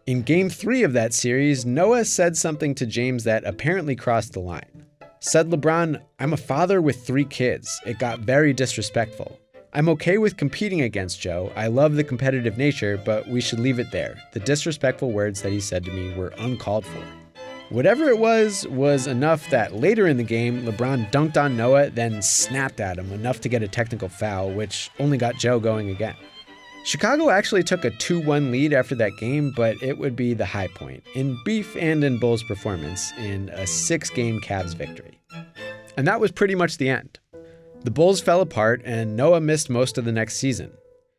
B: In Game 3 of that series, Noah said something to James that apparently crossed the line. Said LeBron, "I'm a father with 3 kids. It got very disrespectful. I'm okay with competing against Joe. I love the competitive nature, but we should leave it there. The disrespectful words that he said to me were uncalled for." Whatever it was enough that later in the game, LeBron dunked on Noah, then snapped at him enough to get a technical foul, which only got Joe going again. Chicago actually took a 2-1 lead after that game, but it would be the high point, in beef and in Bulls' performance, in a 6-game Cavs victory. And that was pretty much the end. The Bulls fell apart, and Noah missed most of the next season.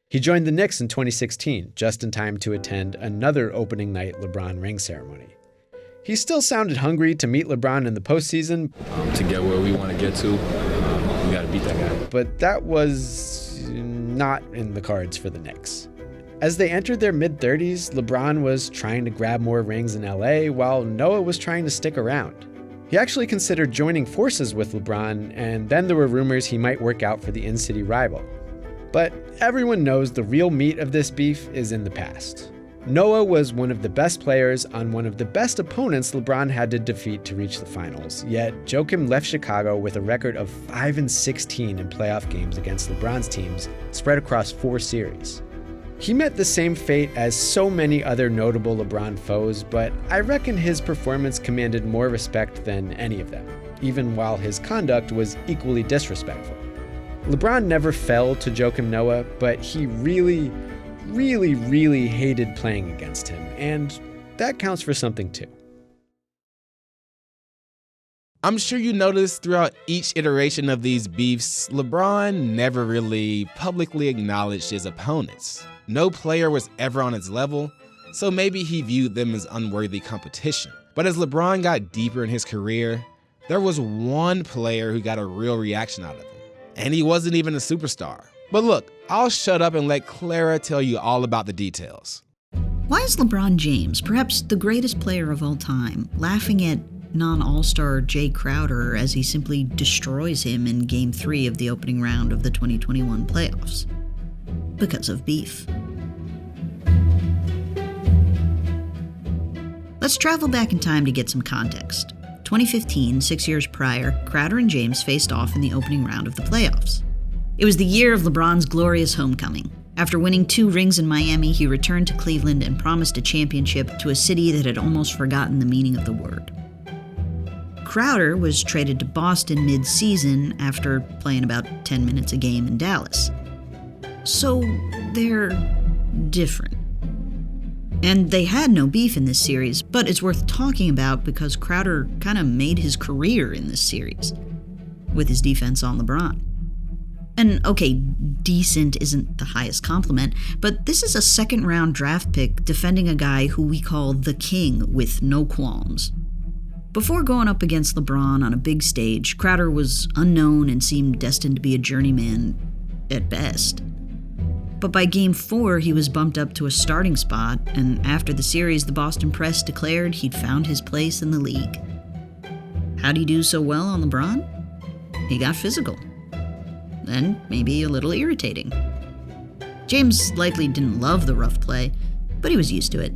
B: He joined the Knicks in 2016, just in time to attend another opening night LeBron ring ceremony. He still sounded hungry to meet LeBron in the postseason.
I: To get where we want to get to, we got to beat that guy.
B: But that was not in the cards for the Knicks. As they entered their mid-30s, LeBron was trying to grab more rings in LA, while Noah was trying to stick around. He actually considered joining forces with LeBron, and then there were rumors he might work out for the in-city rival. But everyone knows the real meat of this beef is in the past. Noah was one of the best players on one of the best opponents LeBron had to defeat to reach the finals, yet Joakim left Chicago with a record of 5-16 in playoff games against LeBron's teams, spread across 4 series. He met the same fate as so many other notable LeBron foes, but I reckon his performance commanded more respect than any of them, even while his conduct was equally disrespectful. LeBron never fell to Joakim Noah, but he really hated playing against him, and that counts for something too.
A: I'm sure you noticed throughout each iteration of these beefs, LeBron never really publicly acknowledged his opponents. No player was ever on his level, so maybe he viewed them as unworthy competition. But as LeBron got deeper in his career, there was one player who got a real reaction out of him, and he wasn't even a superstar. But look, I'll shut up and let Clara tell you all about the details.
L: Why is LeBron James, perhaps the greatest player of all time, laughing at non-All-Star Jay Crowder as he simply destroys him in Game 3 of the opening round of the 2021 playoffs? Because of beef. Let's travel back in time to get some context. 2015, 6 years prior, Crowder and James faced off in the opening round of the playoffs. It was the year of LeBron's glorious homecoming. After winning 2 rings in Miami, he returned to Cleveland and promised a championship to a city that had almost forgotten the meaning of the word. Crowder was traded to Boston mid-season after playing about 10 minutes a game in Dallas. So they're different. And they had no beef in this series, but it's worth talking about because Crowder kind of made his career in this series with his defense on LeBron. And okay, decent isn't the highest compliment, but this is a second-round draft pick defending a guy who we call the king with no qualms. Before going up against LeBron on a big stage, Crowder was unknown and seemed destined to be a journeyman at best. But by Game 4, he was bumped up to a starting spot, and after the series, the Boston press declared he'd found his place in the league. How'd he do so well on LeBron? He got physical. And maybe a little irritating. James likely didn't love the rough play, but he was used to it.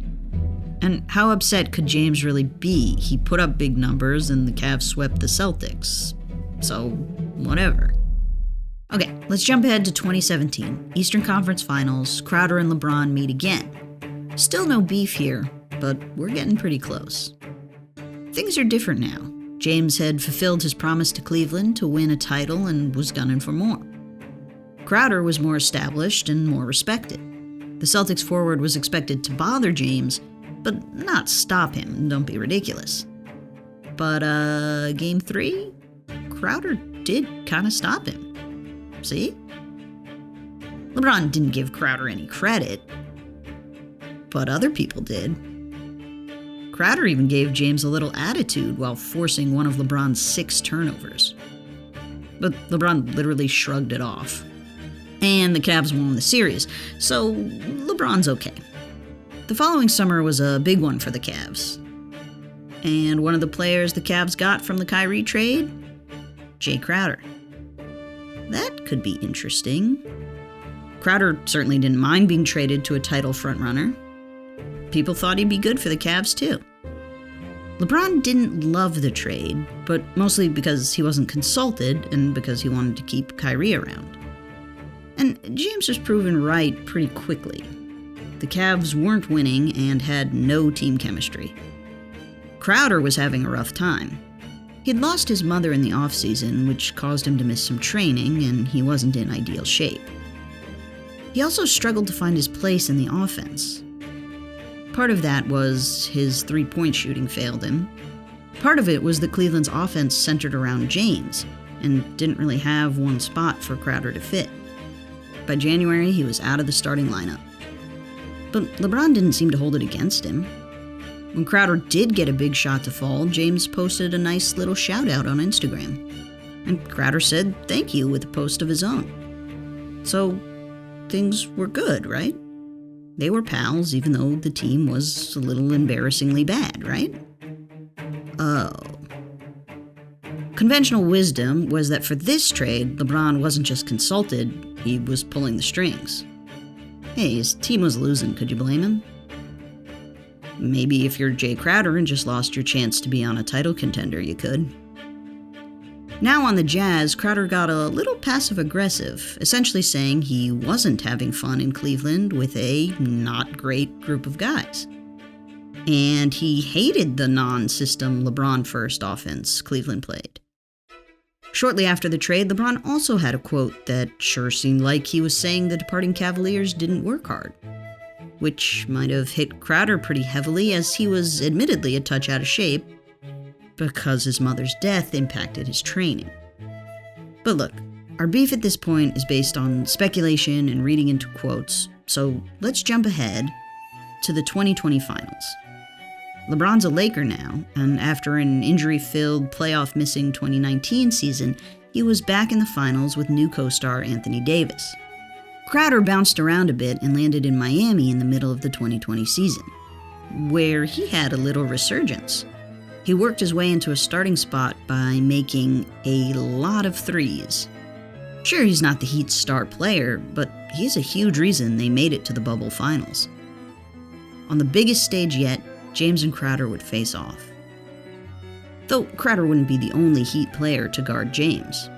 L: And how upset could James really be? He put up big numbers and the Cavs swept the Celtics. So, whatever. Okay, let's jump ahead to 2017. Eastern Conference Finals, Crowder and LeBron meet again. Still no beef here, but we're getting pretty close. Things are different now. James had fulfilled his promise to Cleveland to win a title and was gunning for more. Crowder was more established and more respected. The Celtics forward was expected to bother James, but not stop him, don't be ridiculous. But, Game 3? Crowder did kind of stop him. See? LeBron didn't give Crowder any credit, but other people did. Crowder even gave James a little attitude while forcing one of LeBron's 6 turnovers. But LeBron literally shrugged it off. And the Cavs won the series, so LeBron's okay. The following summer was a big one for the Cavs. And one of the players the Cavs got from the Kyrie trade? Jay Crowder. That could be interesting. Crowder certainly didn't mind being traded to a title frontrunner. People thought he'd be good for the Cavs too. LeBron didn't love the trade, but mostly because he wasn't consulted and because he wanted to keep Kyrie around. And James was proven right pretty quickly. The Cavs weren't winning and had no team chemistry. Crowder was having a rough time. He'd lost his mother in the offseason, which caused him to miss some training, and he wasn't in ideal shape. He also struggled to find his place in the offense. Part of that was his three-point shooting failed him. Part of it was that Cleveland's offense centered around James, and didn't really have one spot for Crowder to fit. By January, he was out of the starting lineup. But LeBron didn't seem to hold it against him. When Crowder did get a big shot to fall, James posted a nice little shout-out on Instagram. And Crowder said thank you with a post of his own. So, things were good, right? They were pals, even though the team was a little embarrassingly bad, right? Oh. Conventional wisdom was that for this trade, LeBron wasn't just consulted, he was pulling the strings. Hey, his team was losing, could you blame him? Maybe if you're Jay Crowder and just lost your chance to be on a title contender, you could. Now on the Jazz, Crowder got a little passive-aggressive, essentially saying he wasn't having fun in Cleveland with a not great group of guys. And he hated the non-system LeBron-first offense Cleveland played. Shortly after the trade, LeBron also had a quote that sure seemed like he was saying the departing Cavaliers didn't work hard, which might have hit Crowder pretty heavily as he was admittedly a touch out of shape because his mother's death impacted his training. But look, our beef at this point is based on speculation and reading into quotes, so let's jump ahead to the 2020 finals. LeBron's a Laker now, and after an injury-filled, playoff-missing 2019 season, he was back in the finals with new co-star Anthony Davis. Crowder bounced around a bit and landed in Miami in the middle of the 2020 season, where he had a little resurgence. He worked his way into a starting spot by making a lot of threes. Sure, he's not the Heat's star player, but he's a huge reason they made it to the bubble finals. On the biggest stage yet, James and Crowder would face off. Though Crowder wouldn't be the only Heat player to guard James.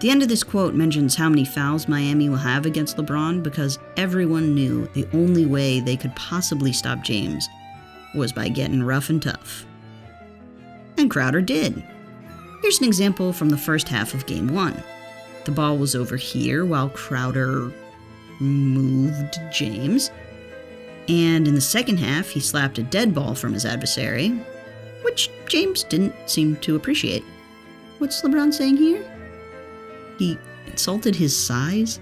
L: The end of this quote mentions how many fouls Miami will have against LeBron because everyone knew the only way they could possibly stop James was by getting rough and tough. And Crowder did. Here's an example from the first half of Game 1. The ball was over here while Crowder moved James. And in the second half, he slapped a dead ball from his adversary, which James didn't seem to appreciate. What's LeBron saying here? He insulted his size?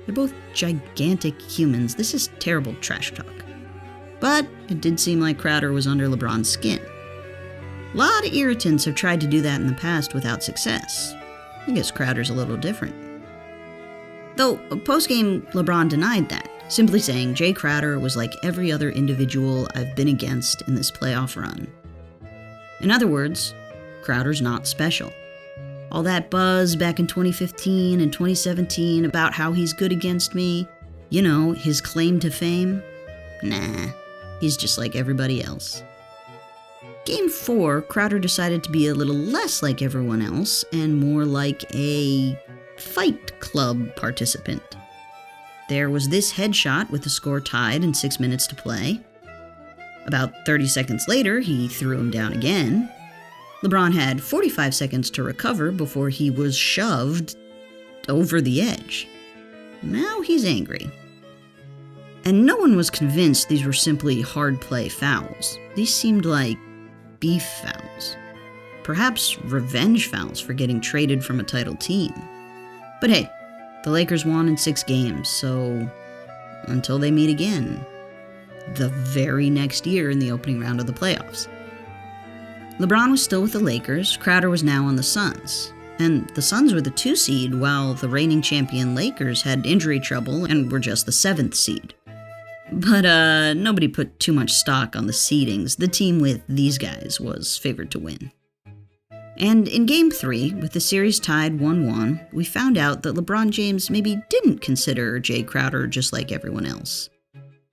L: They're both gigantic humans. This is terrible trash talk. But it did seem like Crowder was under LeBron's skin. A lot of irritants have tried to do that in the past without success. I guess Crowder's a little different. Though, post-game, LeBron denied that, simply saying Jay Crowder was like every other individual I've been against in this playoff run. In other words, Crowder's not special. All that buzz back in 2015 and 2017 about how he's good against me, you know, his claim to fame, nah, he's just like everybody else. Game 4, Crowder decided to be a little less like everyone else and more like a Fight Club participant. There was this headshot with the score tied and 6 minutes to play. About 30 seconds later, he threw him down again. LeBron had 45 seconds to recover before he was shoved over the edge. Now he's angry. And no one was convinced these were simply hard play fouls. These seemed like beef fouls. Perhaps revenge fouls for getting traded from a title team. But hey, the Lakers won in 6 games, so until they meet again, the very next year in the opening round of the playoffs. LeBron was still with the Lakers, Crowder was now on the Suns. And the Suns were the 2 seed, while the reigning champion Lakers had injury trouble and were just the 7th seed. But nobody put too much stock on the seedings. The team with these guys was favored to win. And in Game 3, with the series tied 1-1, we found out that LeBron James maybe didn't consider Jay Crowder just like everyone else.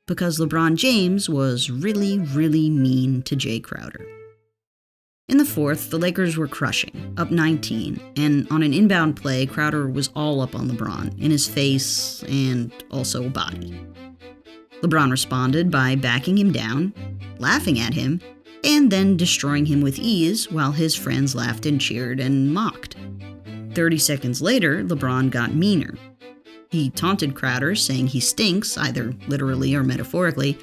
L: Because LeBron James was really, really mean to Jay Crowder. In the fourth, the Lakers were crushing, up 19, and on an inbound play, Crowder was all up on LeBron, in his face and also body. LeBron responded by backing him down, laughing at him, and then destroying him with ease while his friends laughed and cheered and mocked. 30 seconds later, LeBron got meaner. He taunted Crowder, saying he stinks, either literally or metaphorically,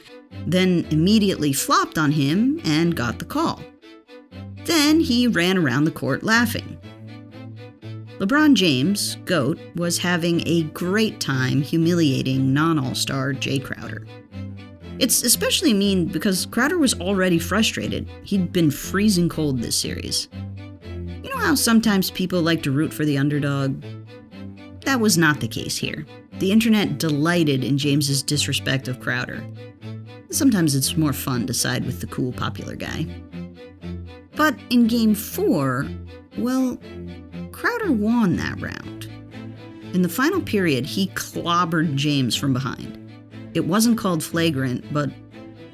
L: then immediately flopped on him and got the call. Then he ran around the court laughing. LeBron James, GOAT, was having a great time humiliating non-All-Star Jay Crowder. It's especially mean because Crowder was already frustrated. He'd been freezing cold this series. You know how sometimes people like to root for the underdog? That was not the case here. The internet delighted in James's disrespect of Crowder. Sometimes it's more fun to side with the cool popular guy. But in Game 4, well, Crowder won that round. In the final period, he clobbered James from behind. It wasn't called flagrant, but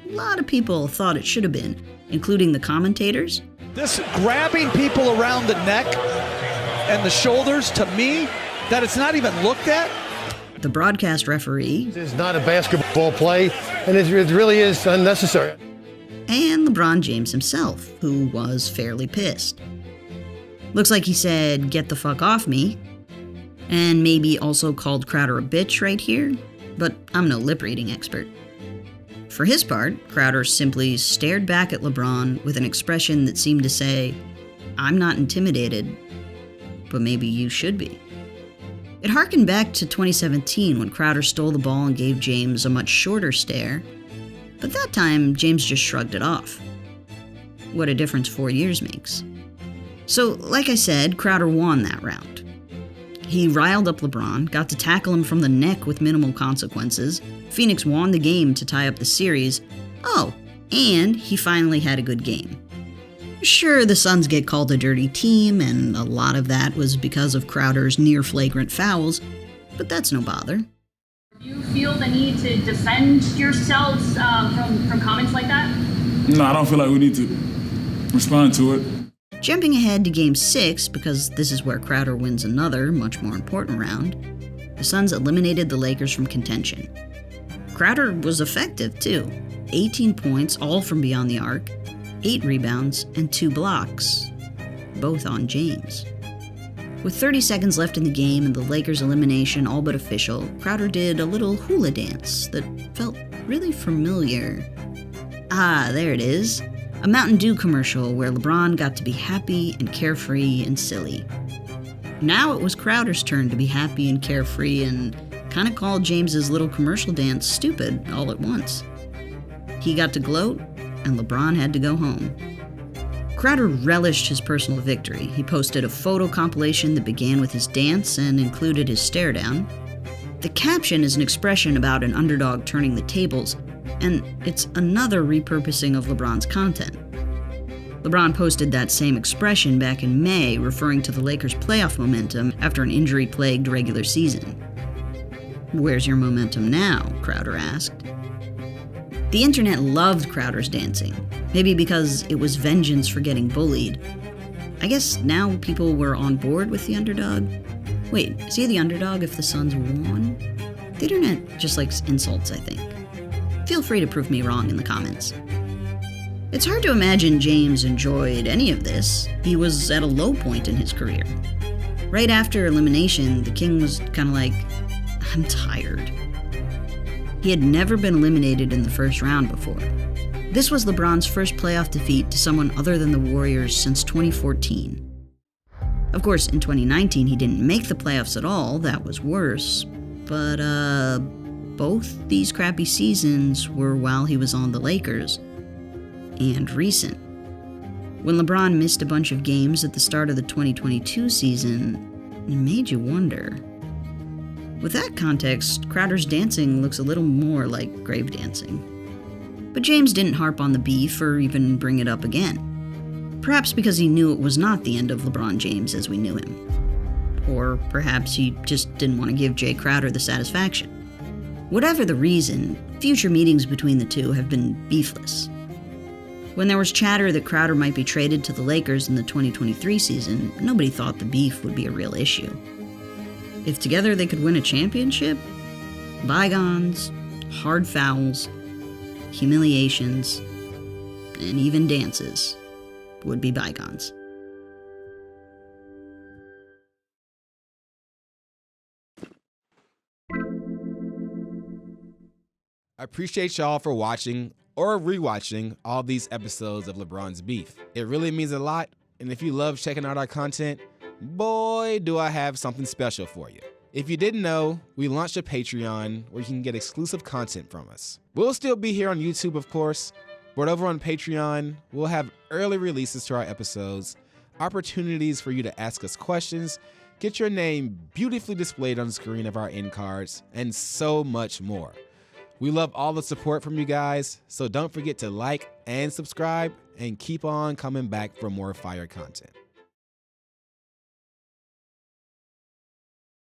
L: a lot of people thought it should have been, including the commentators.
M: This grabbing people around the neck and the shoulders, to me, that it's not even looked at.
L: The broadcast referee.
N: This is not a basketball play, and it really is unnecessary.
L: And LeBron James himself, who was fairly pissed. Looks like he said, "Get the fuck off me," and maybe also called Crowder a bitch right here, but I'm no lip-reading expert. For his part, Crowder simply stared back at LeBron with an expression that seemed to say, "I'm not intimidated, but maybe you should be." It harkened back to 2017 when Crowder stole the ball and gave James a much shorter stare, but that time James just shrugged it off. What a difference 4 years makes. So, like I said, Crowder won that round. He riled up LeBron, got to tackle him from the neck with minimal consequences. Phoenix won the game to tie up the series. Oh, and he finally had a good game. Sure, the Suns get called a dirty team, and a lot of that was because of Crowder's near-flagrant fouls, but that's no bother.
O: Do you feel the need to defend yourselves from comments like that?
P: No, I don't feel like we need to respond to it.
L: Jumping ahead to Game 6, because this is where Crowder wins another, much more important round, the Suns eliminated the Lakers from contention. Crowder was effective, too. 18 points, all from beyond the arc, 8 rebounds, and 2 blocks, both on James. With 30 seconds left in the game and the Lakers' elimination all but official, Crowder did a little hula dance that felt really familiar. Ah, there it is. A Mountain Dew commercial where LeBron got to be happy and carefree and silly. Now it was Crowder's turn to be happy and carefree and kind of called James's little commercial dance stupid all at once. He got to gloat, and LeBron had to go home. Crowder relished his personal victory. He posted a photo compilation that began with his dance and included his stare down. The caption is an expression about an underdog turning the tables, and it's another repurposing of LeBron's content. LeBron posted that same expression back in May, referring to the Lakers' playoff momentum after an injury-plagued regular season. "Where's your momentum now?" Crowder asked. The internet loved Crowder's dancing, maybe because it was vengeance for getting bullied. I guess now people were on board with the underdog. Wait, is he the underdog if the Suns won? The internet just likes insults, I think. Feel free to prove me wrong in the comments. It's hard to imagine James enjoyed any of this. He was at a low point in his career. Right after elimination, the King was kind of like, I'm tired. He had never been eliminated in the first round before. This was LeBron's first playoff defeat to someone other than the Warriors since 2014. Of course, in 2019, he didn't make the playoffs at all. That was worse. But, both these crappy seasons were while he was on the Lakers. And recent. When LeBron missed a bunch of games at the start of the 2022 season, it made you wonder. With that context, Crowder's dancing looks a little more like grave dancing. But James didn't harp on the beef or even bring it up again. Perhaps because he knew it was not the end of LeBron James as we knew him. Or perhaps he just didn't want to give Jay Crowder the satisfaction. Whatever the reason, future meetings between the two have been beefless. When there was chatter that Crowder might be traded to the Lakers in the 2023 season, nobody thought the beef would be a real issue. If together they could win a championship, bygones, hard fouls, humiliations, and even dances would be bygones.
A: I appreciate y'all for watching or rewatching all these episodes of LeBron's Beef. It really means a lot, and if you love checking out our content, boy, do I have something special for you. If you didn't know, we launched a Patreon where you can get exclusive content from us. We'll still be here on YouTube, of course, but over on Patreon, we'll have early releases to our episodes, opportunities for you to ask us questions, get your name beautifully displayed on the screen of our end cards, and so much more. We love all the support from you guys, so don't forget to like and subscribe and keep on coming back for more fire content.